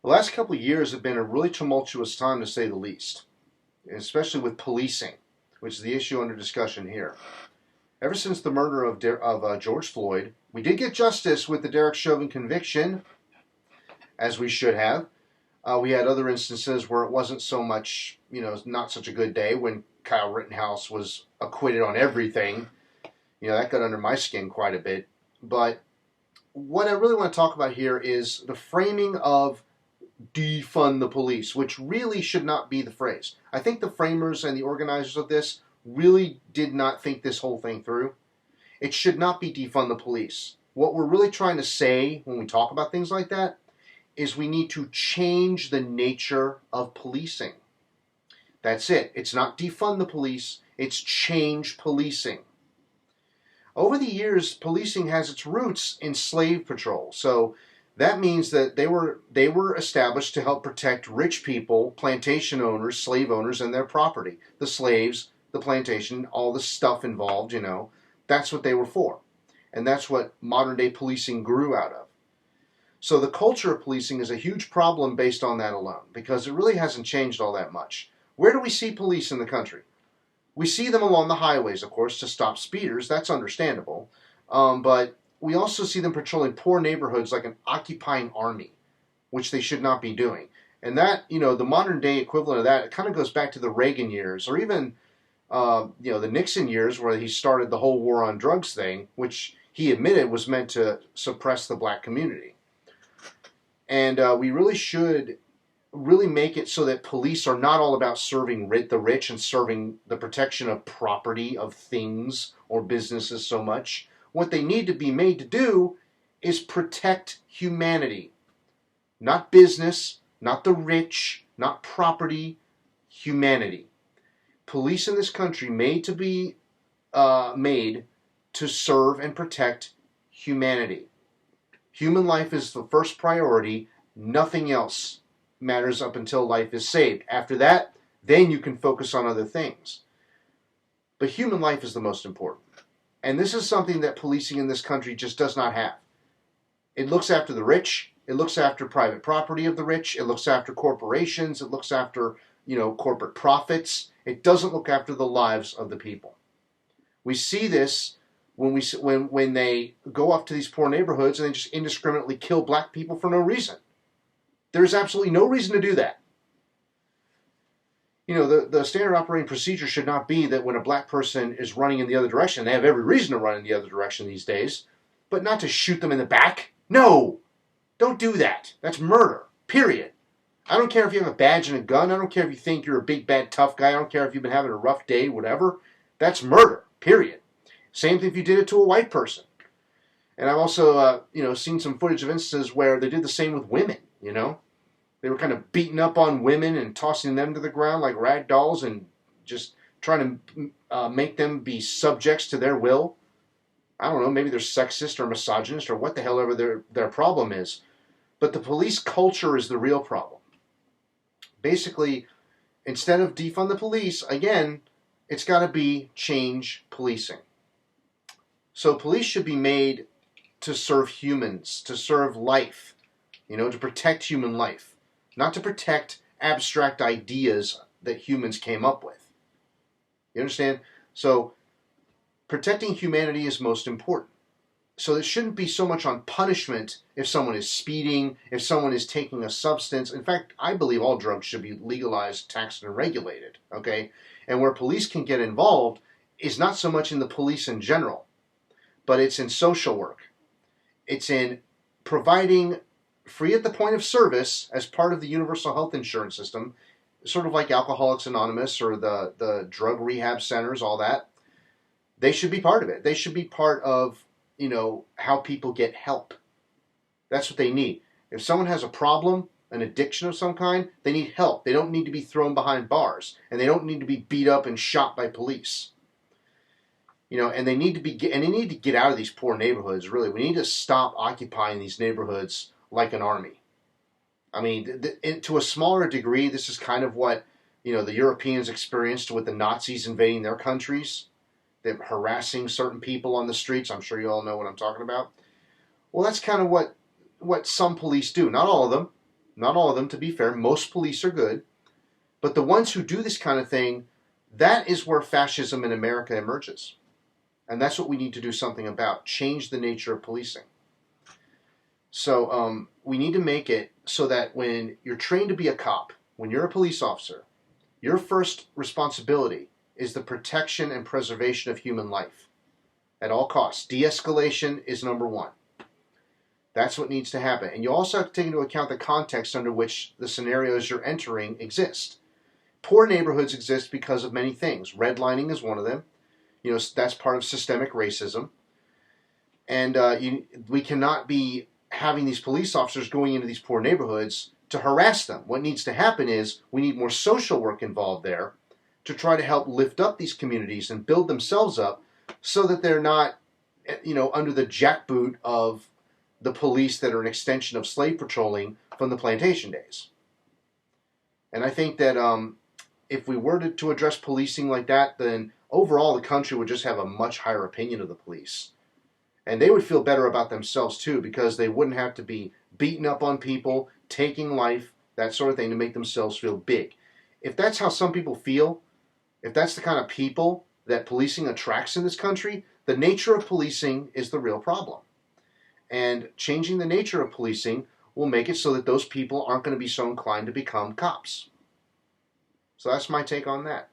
The last couple of years have been a really tumultuous time, to say the least, especially with policing, which is the issue under discussion here. Ever since the murder of George Floyd, we did get justice with the Derek Chauvin conviction, as we should have. We had other instances where it wasn't so much, not such a good day when Kyle Rittenhouse was acquitted on everything. That got under my skin quite a bit. But what I really want to talk about here is the framing of defund the police, which really should not be the phrase. I think the framers and the organizers of this really did not think this whole thing through. It should not be defund the police. What we're really trying to say when we talk about things like that is we need to change the nature of policing. That's it. It's not defund the police, it's change policing. Over the years, policing has its roots in slave patrol. So that means that they were established to help protect rich people, plantation owners, slave owners, and their property. The slaves, the plantation, all the stuff involved, that's what they were for. And that's what modern day policing grew out of. So the culture of policing is a huge problem based on that alone, because it really hasn't changed all that much. Where do we see police in the country? We see them along the highways, of course, to stop speeders. That's understandable. But we also see them patrolling poor neighborhoods like an occupying army, which they should not be doing. And that, the modern day equivalent of that, it kind of goes back to the Reagan years, or even, the Nixon years, where he started the whole war on drugs thing, which he admitted was meant to suppress the black community. And we really should make it so that police are not all about serving the rich and serving the protection of property, of things or businesses so much. What they need to be made to do is protect humanity. Not business, not the rich, not property, humanity. Police in this country made to serve and protect humanity. Human life is the first priority. Nothing else matters up until life is saved. After that, then you can focus on other things. But human life is the most important. And this is something that policing in this country just does not have. It looks after the rich. It looks after private property of the rich. It looks after corporations. It looks after, corporate profits. It doesn't look after the lives of the people. We see this when they go up to these poor neighborhoods and they just indiscriminately kill black people for no reason. There's absolutely no reason to do that. The standard operating procedure should not be that when a black person is running in the other direction, they have every reason to run in the other direction these days, but not to shoot them in the back. No! Don't do that. That's murder. Period. I don't care if you have a badge and a gun. I don't care if you think you're a big, bad, tough guy. I don't care if you've been having a rough day, whatever. That's murder. Period. Same thing if you did it to a white person. And I've also, seen some footage of instances where they did the same with women, They were kind of beating up on women and tossing them to the ground like rag dolls and just trying to make them be subjects to their will. I don't know, maybe they're sexist or misogynist or what the hell ever their problem is. But the police culture is the real problem. Basically, instead of defund the police, again, it's got to be change policing. So police should be made to serve humans, to serve life, to protect human life. Not to protect abstract ideas that humans came up with. You understand? So, protecting humanity is most important. So it shouldn't be so much on punishment if someone is speeding, if someone is taking a substance. In fact, I believe all drugs should be legalized, taxed, and regulated. Okay? And where police can get involved is not so much in the police in general, but it's in social work. It's in providing free at the point of service as part of the universal health insurance system, sort of like Alcoholics Anonymous or the drug rehab centers, all that. They should be part of it. They should be part of, how people get help. That's what they need. If someone has a problem, an addiction of some kind, they need help. They don't need to be thrown behind bars, and they don't need to be beat up and shot by police. And they need to get out of these poor neighborhoods, really. We need to stop occupying these neighborhoods like an army. I mean, to a smaller degree, this is kind of what, the Europeans experienced with the Nazis invading their countries. They're harassing certain people on the streets. I'm sure you all know what I'm talking about. Well, that's kind of what some police do. Not all of them. Not all of them, to be fair. Most police are good. But the ones who do this kind of thing, that is where fascism in America emerges. And that's what we need to do something about. Change the nature of policing. So we need to make it so that when you're trained to be a cop, when you're a police officer, your first responsibility is the protection and preservation of human life at all costs. De-escalation is number one. That's what needs to happen. And you also have to take into account the context under which the scenarios you're entering exist. Poor neighborhoods exist because of many things. Redlining is one of them. That's part of systemic racism. And we cannot be having these police officers going into these poor neighborhoods to harass them. What needs to happen is we need more social work involved there to try to help lift up these communities and build themselves up so that they're not, under the jackboot of the police that are an extension of slave patrolling from the plantation days. And I think that if we were to address policing like that, then overall the country would just have a much higher opinion of the police. And they would feel better about themselves too, because they wouldn't have to be beating up on people, taking life, that sort of thing, to make themselves feel big. If that's how some people feel, if that's the kind of people that policing attracts in this country, the nature of policing is the real problem. And changing the nature of policing will make it so that those people aren't going to be so inclined to become cops. So that's my take on that.